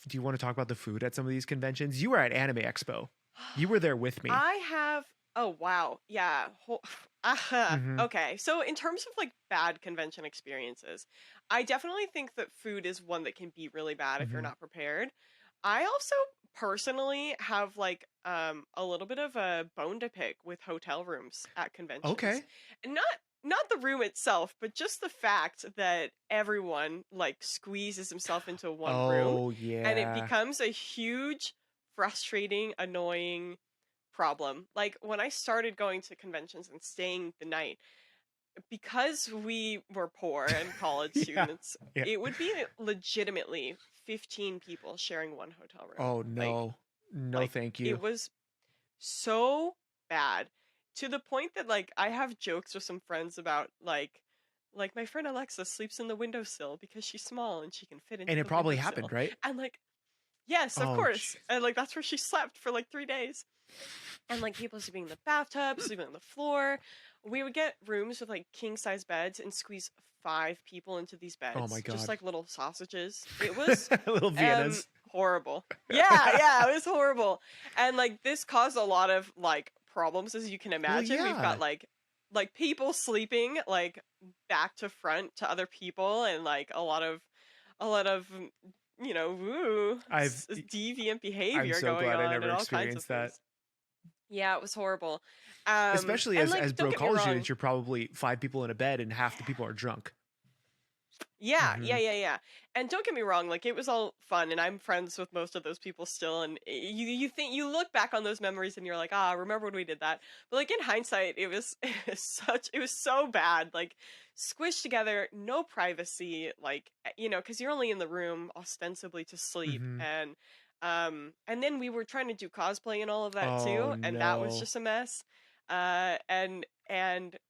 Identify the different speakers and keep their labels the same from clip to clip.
Speaker 1: do you want to talk about the food at some of these conventions? You were at Anime Expo. You were there with me.
Speaker 2: I have. Oh wow, yeah.
Speaker 1: Hmm.
Speaker 2: Okay, so in terms of like bad convention experiences, I definitely think that food is one that can be really bad if you're
Speaker 1: Hmm.
Speaker 2: not prepared. I also personally have like a little bit of a bone to pick with hotel rooms at conventions.
Speaker 1: Okay.
Speaker 2: And not the room itself, but just the fact that everyone like squeezes himself into one room
Speaker 1: Oh
Speaker 2: and it
Speaker 1: yeah.
Speaker 2: becomes a huge frustrating, annoying problem. Like when I started going to conventions and staying the night, because we were poor and college
Speaker 1: Yeah.
Speaker 2: students,
Speaker 1: Yeah.
Speaker 2: it would be legitimately 15 people sharing one hotel room.
Speaker 1: Oh no. No,
Speaker 2: Like
Speaker 1: thank
Speaker 2: it
Speaker 1: you.
Speaker 2: was so bad to the point that like I have jokes with some friends about like my friend Alexa sleeps in the windowsill because she's small and she can fit
Speaker 1: And
Speaker 2: into
Speaker 1: it
Speaker 2: the
Speaker 1: probably happened,
Speaker 2: windowsill.
Speaker 1: right?
Speaker 2: And like yes, of
Speaker 1: Oh
Speaker 2: course.
Speaker 1: jeez.
Speaker 2: And like that's where she slept for like 3 days. And like people sleeping in the bathtub, sleeping on the floor. We would get rooms with like king size beds and squeeze 5 people into these
Speaker 1: Oh my
Speaker 2: beds, just
Speaker 1: god.
Speaker 2: like little sausages. It was
Speaker 1: Little Viennas.
Speaker 2: horrible. Yeah, it was horrible. And like this caused a lot of like problems as you can
Speaker 1: Well,
Speaker 2: imagine. We've got
Speaker 1: yeah.
Speaker 2: like people sleeping like back to front to other people and like a lot of
Speaker 1: I've
Speaker 2: deviant
Speaker 1: I'm
Speaker 2: behavior
Speaker 1: so
Speaker 2: going
Speaker 1: glad I
Speaker 2: on
Speaker 1: never
Speaker 2: and all kinds of
Speaker 1: experienced that.
Speaker 2: things. Yeah, it was horrible.
Speaker 1: Especially
Speaker 2: And
Speaker 1: as
Speaker 2: like, don't
Speaker 1: bro
Speaker 2: get me
Speaker 1: college
Speaker 2: wrong.
Speaker 1: students, you're probably five people in a bed and half the people are drunk.
Speaker 2: Yeah,
Speaker 1: Hmm.
Speaker 2: yeah, yeah, yeah. And don't get me wrong, like it was all fun, and I'm friends with most of those people still. And you think you look back on those memories and you're like, ah, remember when we did that? But like in hindsight, it was it was so bad, like squished together, no privacy, like because you're only in the room ostensibly to sleep,
Speaker 1: Hmm.
Speaker 2: and then we were trying to do cosplay and all of that
Speaker 1: Oh
Speaker 2: too, and that was
Speaker 1: no.
Speaker 2: just a mess. And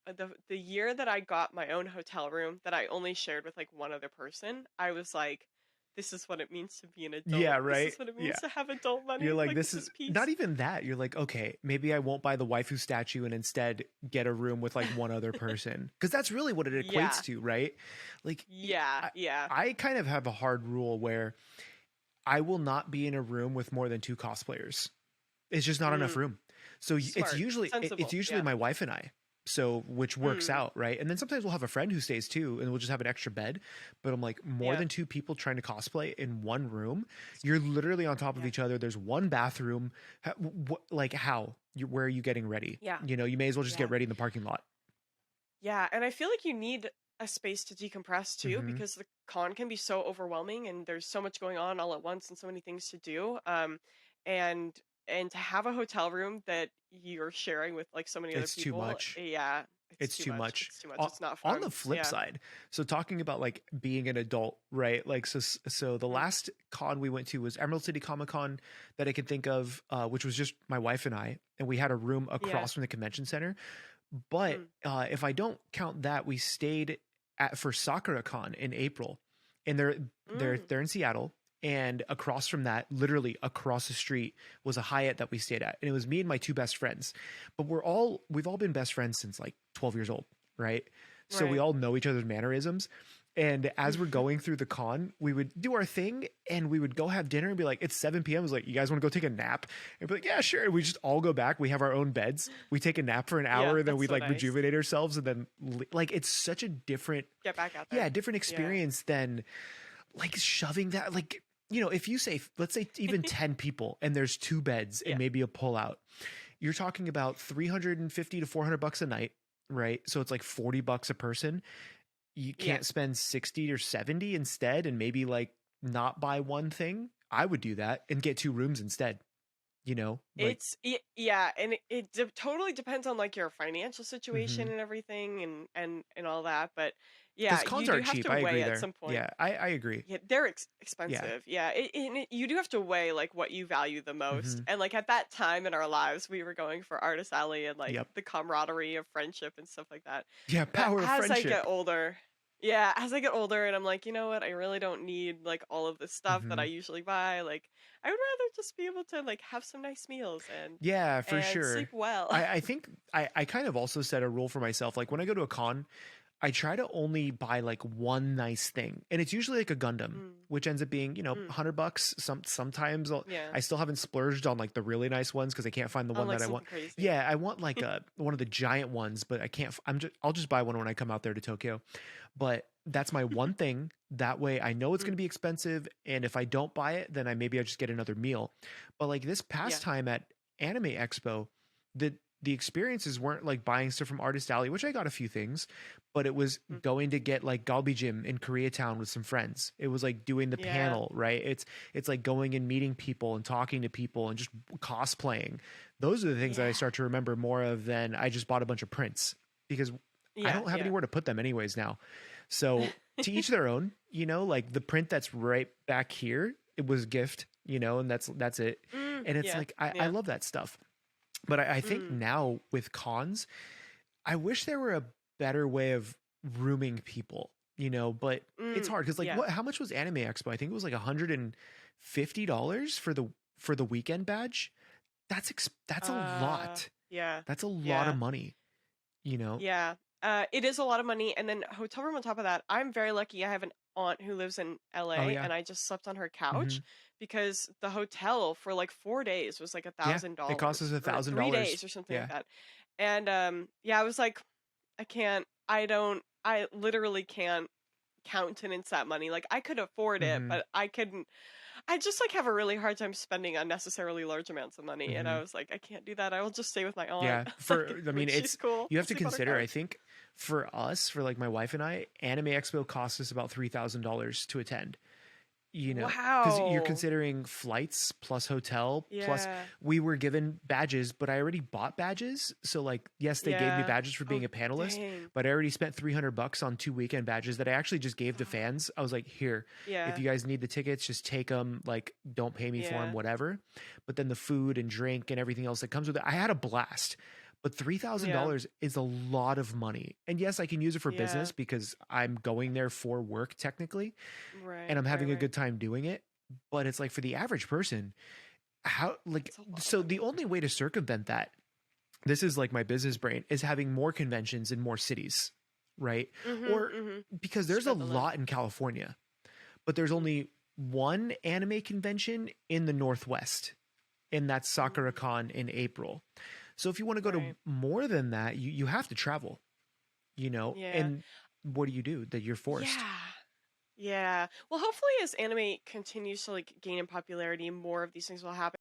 Speaker 2: the year that I got my own hotel room that I only shared with like one other person, I was like, this is what it means to be an
Speaker 1: Yeah,
Speaker 2: adult. This
Speaker 1: right?
Speaker 2: is what it
Speaker 1: Yeah.
Speaker 2: means to have adult
Speaker 1: You're
Speaker 2: money.
Speaker 1: like,
Speaker 2: Like
Speaker 1: this
Speaker 2: this
Speaker 1: is
Speaker 2: is
Speaker 1: not
Speaker 2: peace.
Speaker 1: even that. You're like, okay, maybe I won't buy the waifu statue and instead get a room with like one other person. Because that's really what it equates
Speaker 2: Yeah.
Speaker 1: to, right? Like,
Speaker 2: Yeah,
Speaker 1: I,
Speaker 2: yeah.
Speaker 1: I kind of have a hard rule where I will not be in a room with more than two cosplayers. It's just not enough
Speaker 2: Mm,
Speaker 1: room. So
Speaker 2: smart.
Speaker 1: it's
Speaker 2: Sensible.
Speaker 1: usually
Speaker 2: Yeah.
Speaker 1: my wife and I. So which works
Speaker 2: Mm,
Speaker 1: out, right? And then sometimes we'll have a friend who stays too, and we'll just have an extra bed. But I'm like, more
Speaker 2: yeah.
Speaker 1: than two people trying to cosplay in one room, you're literally on top of
Speaker 2: Yeah.
Speaker 1: each other. There's one bathroom. Like how? Where are you getting ready?
Speaker 2: Yeah.
Speaker 1: You may as well just
Speaker 2: Yeah.
Speaker 1: get ready in the parking lot.
Speaker 2: Yeah, and I feel like you need a space to decompress too
Speaker 1: Hmm.
Speaker 2: because the con can be so overwhelming and there's so much going on all at once and so many things to do. And and to have a hotel room that you're sharing with like so many other
Speaker 1: It's too
Speaker 2: people,
Speaker 1: much.
Speaker 2: yeah, it's
Speaker 1: It's
Speaker 2: too
Speaker 1: too
Speaker 2: much.
Speaker 1: much.
Speaker 2: It's too much. It's not
Speaker 1: On
Speaker 2: fun.
Speaker 1: the flip
Speaker 2: Yeah.
Speaker 1: side, so talking about like being an adult, right? Like so the
Speaker 2: Mm,
Speaker 1: last con we went to was Emerald City Comic Con that I can think of, which was just my wife and I, and we had a room
Speaker 2: yeah.
Speaker 1: across from the convention center. But
Speaker 2: Mm,
Speaker 1: if I don't count that, we stayed at for Sakura Con in April, and
Speaker 2: mm,
Speaker 1: they're in Seattle. And across from that, literally across the street, was a Hyatt that we stayed at, and it was me and my two best friends. But we've all been best friends since like 12 years old, right? So we
Speaker 2: right.
Speaker 1: all know each other's mannerisms. And as we're going through the con, we would do our thing and we would go have dinner and be like, it's 7 p.m. I was like, you guys want to go take a nap? And be like, yeah, sure. And we just all go back. We have our own beds. We take a nap for an
Speaker 2: Yeah,
Speaker 1: hour and then
Speaker 2: that's
Speaker 1: we
Speaker 2: so
Speaker 1: like
Speaker 2: nice.
Speaker 1: rejuvenate ourselves. And then like, it's such a different,
Speaker 2: Get back out
Speaker 1: yeah,
Speaker 2: there.
Speaker 1: different
Speaker 2: Yeah.
Speaker 1: experience than like shoving that, like, if you say, let's say even 10 people and there's two beds and
Speaker 2: Yeah.
Speaker 1: maybe a pull out, you're talking about 350 to $400 a night, right? So it's like $40 a person. You
Speaker 2: Yeah.
Speaker 1: can't spend 60 or 70 instead and maybe like not buy one thing. I would do that and get two rooms instead, like,
Speaker 2: Yeah, and totally depends on like your financial situation
Speaker 1: mhm.
Speaker 2: and everything and all that, but
Speaker 1: Because
Speaker 2: yeah,
Speaker 1: cons
Speaker 2: you do
Speaker 1: aren't
Speaker 2: have
Speaker 1: cheap.
Speaker 2: to
Speaker 1: I
Speaker 2: weigh
Speaker 1: agree
Speaker 2: at
Speaker 1: there.
Speaker 2: some point.
Speaker 1: Yeah, I agree.
Speaker 2: Yeah, they're
Speaker 1: Yeah.
Speaker 2: expensive. Yeah, you do have to weigh like what you value the most.
Speaker 1: Hmm.
Speaker 2: And like at that time in our lives, we were going for Artist Alley and like
Speaker 1: Yep.
Speaker 2: the camaraderie of friendship and stuff like that.
Speaker 1: Yeah,
Speaker 2: But
Speaker 1: power of
Speaker 2: as I get
Speaker 1: friendship.
Speaker 2: older, yeah, as I get older and I'm like, you know what, I really don't need like all of this stuff that I
Speaker 1: Hmm.
Speaker 2: usually buy. Like I would rather just be able to like have some nice meals
Speaker 1: Yeah, for
Speaker 2: and
Speaker 1: sure.
Speaker 2: sleep well.
Speaker 1: I think I kind of also set a rule for myself. Like when I go to a con, I try to only buy like one nice thing, and it's usually like a Gundam,
Speaker 2: Mm,
Speaker 1: which ends up being
Speaker 2: mm,
Speaker 1: $100. Sometimes
Speaker 2: yeah.
Speaker 1: I still haven't splurged on like the really nice ones because I can't find the
Speaker 2: On
Speaker 1: one
Speaker 2: like
Speaker 1: that I want.
Speaker 2: something crazy.
Speaker 1: Yeah, I want like a one of the giant ones, but I can't. I'll just buy one when I come out there to Tokyo. But that's my one thing. That way I know it's going
Speaker 2: Mm,
Speaker 1: to be expensive, and if I don't buy it, then I just get another meal. But like this
Speaker 2: yeah.
Speaker 1: past time at Anime Expo, the the experiences weren't like buying stuff from Artist Alley, which I got a few things, but it was
Speaker 2: Mm,
Speaker 1: going to get like Galbi Gym in Koreatown with some friends. It was like doing the
Speaker 2: yeah.
Speaker 1: panel, right? It's like going and meeting people and talking to people and just cosplaying. Those are the things that I
Speaker 2: Yeah.
Speaker 1: start to remember more of than I just bought a bunch of prints because I
Speaker 2: Yeah.
Speaker 1: don't have
Speaker 2: Yeah.
Speaker 1: anywhere to put them anyways now. So to each their own, like the print that's right back here, it was a gift, and that's it. And it's
Speaker 2: Yeah.
Speaker 1: like I
Speaker 2: Yeah.
Speaker 1: love that stuff. But I think
Speaker 2: Mm,
Speaker 1: now with cons, I wish there were a better way of rooming people, but it's hard because like
Speaker 2: yeah.
Speaker 1: how much was Anime Expo? I think it was like $150 for the weekend badge. That's a lot.
Speaker 2: Yeah.
Speaker 1: That's a lot of
Speaker 2: Yeah.
Speaker 1: money, you know?
Speaker 2: Yeah. It is a lot of money. And then hotel room on top of that. I'm very lucky. I have an aunt who lives in
Speaker 1: Oh
Speaker 2: LA
Speaker 1: yeah.
Speaker 2: and I just slept on her
Speaker 1: Hmm.
Speaker 2: couch because the hotel for like 4 days was like a
Speaker 1: Yeah.
Speaker 2: thousand
Speaker 1: It costs us
Speaker 2: dollars
Speaker 1: a
Speaker 2: or
Speaker 1: thousand
Speaker 2: three
Speaker 1: dollars.
Speaker 2: days or something like
Speaker 1: Yeah.
Speaker 2: that. And yeah, I was like, I can't, I don't, I literally can't countenance that money. Like I could afford it,
Speaker 1: Hmm.
Speaker 2: but I couldn't I just like have a really hard time spending unnecessarily large amounts of money. And
Speaker 1: Hmm.
Speaker 2: I was like, I can't do that. I will just stay with my aunt.
Speaker 1: Yeah. I mean,
Speaker 2: Like she's cool.
Speaker 1: you
Speaker 2: I'll
Speaker 1: have to
Speaker 2: sleep on her
Speaker 1: consider, I
Speaker 2: couch.
Speaker 1: think for us, for like my wife and I, Anime Expo costs us about $3,000 to attend. Because you're
Speaker 2: Wow.
Speaker 1: considering flights plus hotel plus
Speaker 2: Yeah.
Speaker 1: we were given badges, but I already bought badges. So like, yes, they gave me
Speaker 2: Yeah.
Speaker 1: badges for
Speaker 2: Oh,
Speaker 1: being a panelist,
Speaker 2: dang.
Speaker 1: but I already spent $300 on 2 weekend badges that I actually just gave to fans. I was like, here, if
Speaker 2: Yeah.
Speaker 1: you guys need the tickets, just take them. Like, don't pay me for them,
Speaker 2: Yeah.
Speaker 1: whatever. But then the food and drink and everything else that comes with it, I had a blast. But
Speaker 2: Yeah.
Speaker 1: $3,000 is a lot of money. And yes, I can use it for
Speaker 2: Yeah.
Speaker 1: business because I'm going there for work technically and
Speaker 2: Right.
Speaker 1: I'm
Speaker 2: Right.
Speaker 1: having a
Speaker 2: Right.
Speaker 1: good time doing it. But it's like for the average person, how like
Speaker 2: It's a lot of
Speaker 1: so the
Speaker 2: money.
Speaker 1: only way to circumvent that, this is like my business brain, is having more conventions in more cities, right?
Speaker 2: Mm-hmm.
Speaker 1: Or
Speaker 2: Mm-hmm.
Speaker 1: because there's a
Speaker 2: Spread the love.
Speaker 1: lot in California, but there's
Speaker 2: Mm,
Speaker 1: only one anime convention in the Northwest, and that's
Speaker 2: mm,
Speaker 1: SakuraCon in April. So if you want to go to
Speaker 2: right.
Speaker 1: more than that, you have to travel,
Speaker 2: Yeah.
Speaker 1: and what do? That you're forced.
Speaker 2: Yeah. Yeah. Well, hopefully as anime continues to like gain in popularity, more of these things will happen.